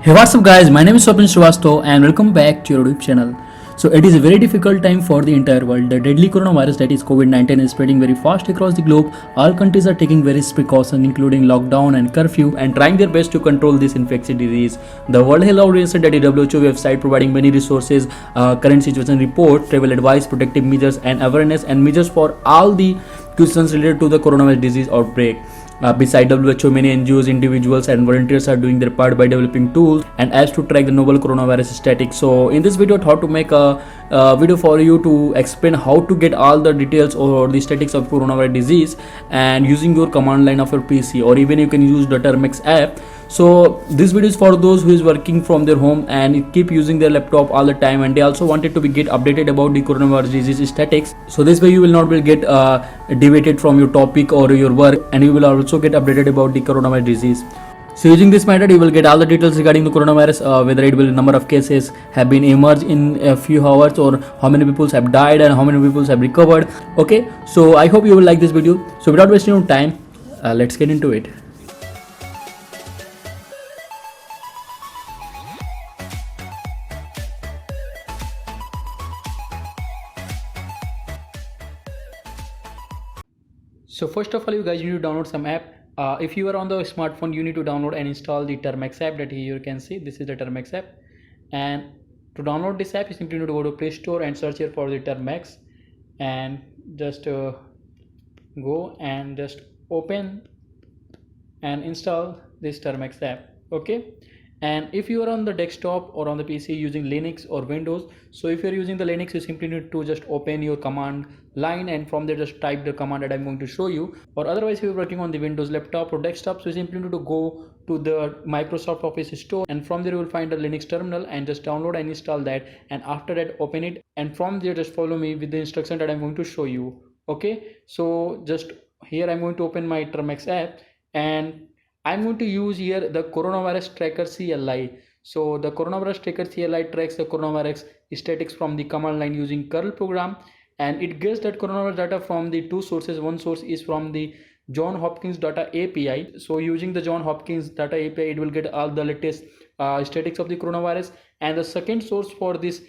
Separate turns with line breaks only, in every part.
Hey, what's up, guys? My name is Swapin Srivastav, and welcome back to your YouTube channel. So, it is a very difficult time for the entire world. The deadly coronavirus, that is COVID 19, is spreading very fast across the globe. All countries are taking various precautions, including lockdown and curfew, and trying their best to control this infectious disease. The World Health Organization, that is WHO website, providing many resources, current situation report, travel advice, protective measures, and awareness and measures for all the questions related to the coronavirus disease outbreak. Beside WHO, many NGOs, individuals, and volunteers are doing their part by developing tools and apps to track the novel coronavirus statistics. So, in this video, I thought to make a video for you to explain how to get all the details or the statistics of coronavirus disease, and using your command line of your PC, or even you can use the Termex app. So this video is for those who is working from their home and keep using their laptop all the time, and they also wanted to be get updated about the coronavirus disease statistics. So this way you will not will get deviated from your topic or your work, and you will also get updated about the coronavirus disease. So using this method, you will get all the details regarding the coronavirus, whether it will number of cases have been emerged in a few hours, or how many people have died and how many people have recovered. Okay, so I hope you will like this video. So without wasting your time, let's get into it. So first of all, you guys need to download some app. If you are on the smartphone, you need to download and install the Termex app. That here you can see, this is the Termex app. And to download this app, you simply need to go to Play Store and search here for the Termex, and just go and just open and install this Termex app. Okay, and if you are on the desktop or on the PC using Linux or Windows, so if you're using the Linux, you simply need to just open your command line, and from there just type the command that I'm going to show you. Or otherwise, if you're working on the Windows laptop or desktop, so you simply need to go to the Microsoft Office store, and from there you will find a Linux terminal and just download and install that, and after that open it, and from there just follow me with the instruction that I'm going to show you. Okay, so just here I'm going to open my Termex app, and I'm going to use here the coronavirus tracker CLI. So the coronavirus tracker CLI tracks the coronavirus statistics from the command line using curl program, and it gets that coronavirus data from the two sources. One source is from the John Hopkins data API. So using the John Hopkins data API, it will get all the latest statistics of the coronavirus, and the second source for this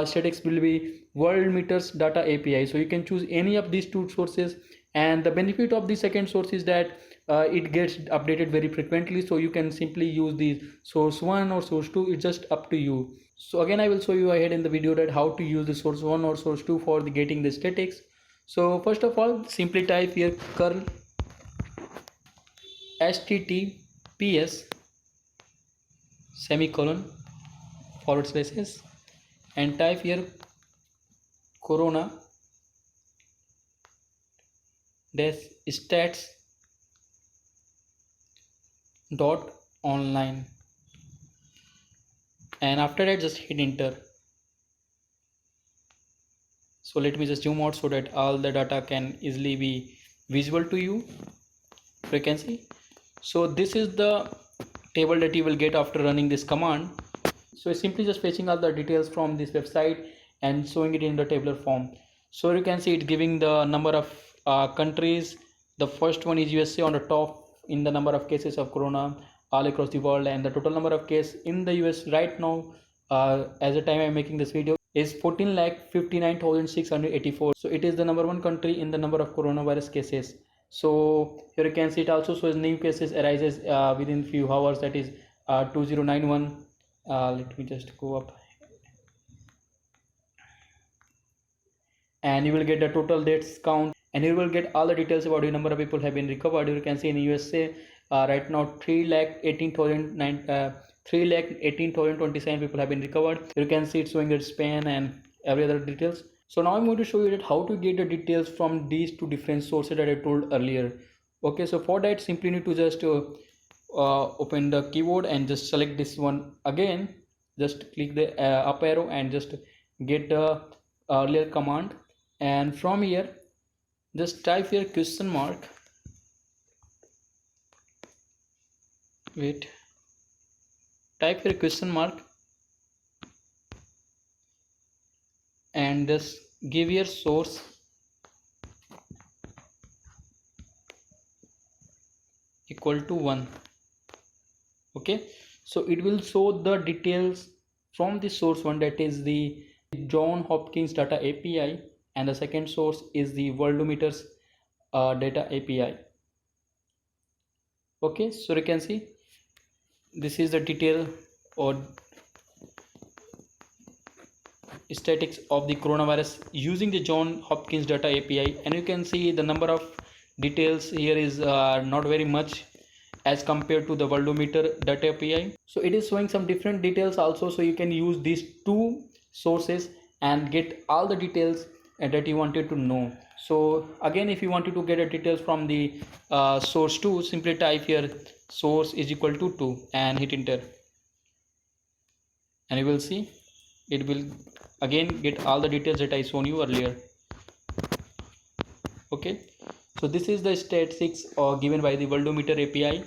statistics will be Worldmeters data API. So you can choose any of these two sources, and the benefit of the second source is that it gets updated very frequently, so you can simply use the source 1 or source 2. It's just up to you. So again, I will show you ahead in the video that how to use the source 1 or source 2 for the getting the statistics. So first of all, simply type here curl https semicolon forward slashes, and type here corona dash stats dot online, and after that just hit enter. So let me just zoom out so that all the data can easily be visible to you. You can see, so this is the table that you will get after running this command. So simply just fetching all the details from this website and showing it in the tabular form. So you can see it's giving the number of countries. The first one is USA on the top in the number of cases of corona all across the world, and the total number of cases in the US right now, as the time I'm making this video, is 14,59,684. So it is the number one country in the number of coronavirus cases. So here you can see it also shows new cases arises within few hours, that is 2091. Let me just go up, and you will get the total deaths count, and you will get all the details about the number of people have been recovered. You can see in USA right now 3,18,027 people have been recovered. You can see it showing its Spain and every other details. So now I'm going to show you that how to get the details from these two different sources that I told earlier. Okay, so for that, simply need to just open the keyboard and just select this one again. Just click the up arrow and just get the earlier command, and from here just type here question mark, type here question mark, and just give your source equal to 1. Okay, So it will show the details from the source one, that is the John Hopkins data API, and the second source is the Worldometers data API. Okay, so you can see this is the detail or statistics of the coronavirus using the John Hopkins data API, and you can see the number of details here is not very much as compared to the Worldometer data API. So it is showing some different details also, so you can use these two sources and get all the details that you wanted to know. So again, if you wanted to get the details from the source 2, simply type here source is equal to 2 and hit enter, and you will see it will again get all the details that I shown you earlier. Okay, so this is the statistics given by the Worldometer API,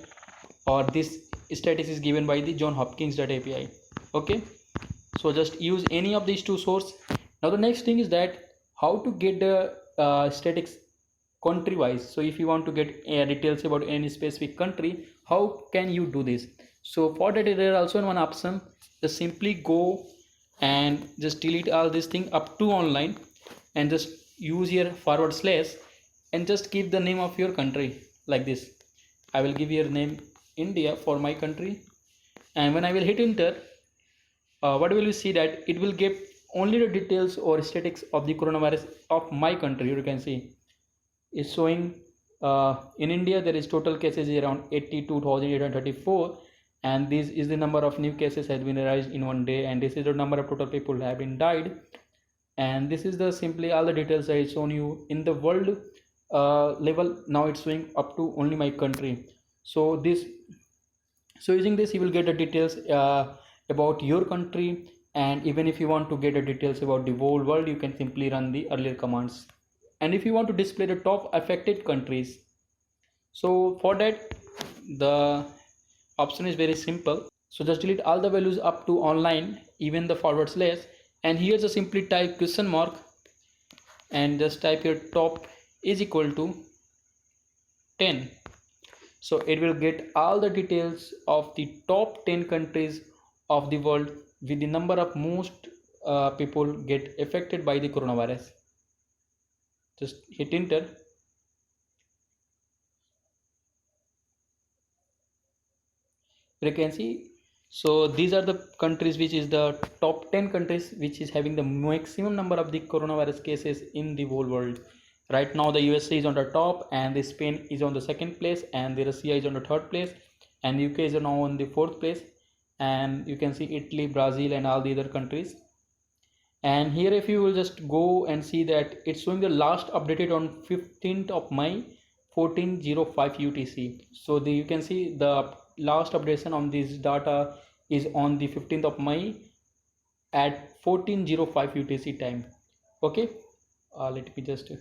or this statistics is given by the John Hopkins data API. Okay, so just use any of these two sources. Now the next thing is that how to get the statistics country wise. So if you want to get details about any specific country, how can you do this? So for that there is also one option. Just simply go and just delete all this thing up to online, and just use your forward slash and just give the name of your country like this. I will give your name India for my country, and when I will hit enter, what will you see that it will give only the details or statistics of the coronavirus of my country. You can see is showing in India there is total cases around 82,834, and this is the number of new cases has been raised in one day, and this is the number of total people who have been died, and this is the simply all the details I shown you in the world level. Now it's showing up to only my country. So using this you will get the details about your country, and even if you want to get the details about the whole world, you can simply run the earlier commands. And if you want to display the top affected countries, so for that the option is very simple. So just delete all the values up to online, even the forward slash, and here just simply type question mark and just type your top is equal to 10. So it will get all the details of the top 10 countries of the world with the number of most people get affected by the coronavirus. Just hit enter. You can see, so these are the countries which is the top 10 countries which is having the maximum number of the coronavirus cases in the whole world. Right now the USA is on the top, and the Spain is on the second place, and the Russia is on the third place, and UK is now on the fourth place, and you can see Italy, Brazil, and all the other countries. And here if you will just go and see that it's showing the last updated on 15th of May 1405 UTC. So you can see the last updation on this data is on the 15th of May at 1405 UTC time. Okay, let me just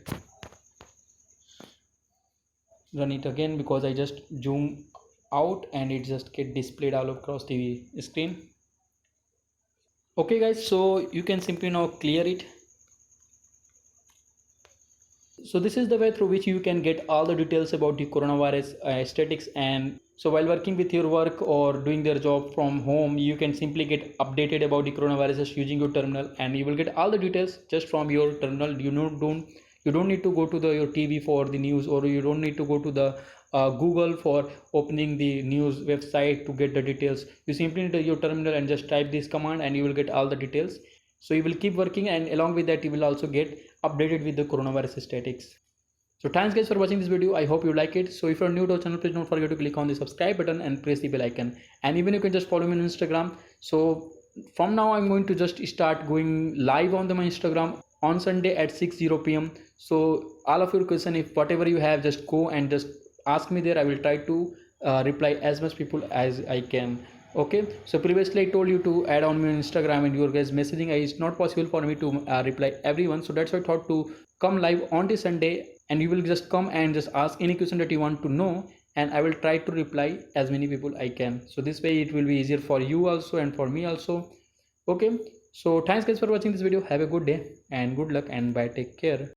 run it again, because I just zoom out and it just get displayed all across the screen. Okay guys, so you can simply now clear it. So this is the way through which you can get all the details about the coronavirus statistics. And so while working with your work or doing their job from home, you can simply get updated about the coronavirus just using your terminal, and you will get all the details just from your terminal. You don't need to go to your TV for the news, or you don't need to go to the Google for opening the news website to get the details. You simply need your terminal and just type this command, and you will get all the details. So you will keep working, and along with that you will also get updated with the coronavirus statistics. So thanks guys for watching this video. I hope you like it. So if you're new to our channel, please don't forget to click on the subscribe button and press the bell icon. And even you can just follow me on Instagram. So from now I'm going to just start going live on my Instagram on Sunday at 6:00 p.m. So all of your question, if whatever you have, just go and just ask me there. I will try to reply as much people as I can. Okay, so previously I told you to add on me on Instagram, and your guys messaging it's not possible for me to reply everyone. So that's why I thought to come live on this Sunday, and you will just come and just ask any question that you want to know, and I will try to reply as many people I can. So this way it will be easier for you also and for me also. Okay, so thanks guys for watching this video. Have a good day and good luck, and bye, take care.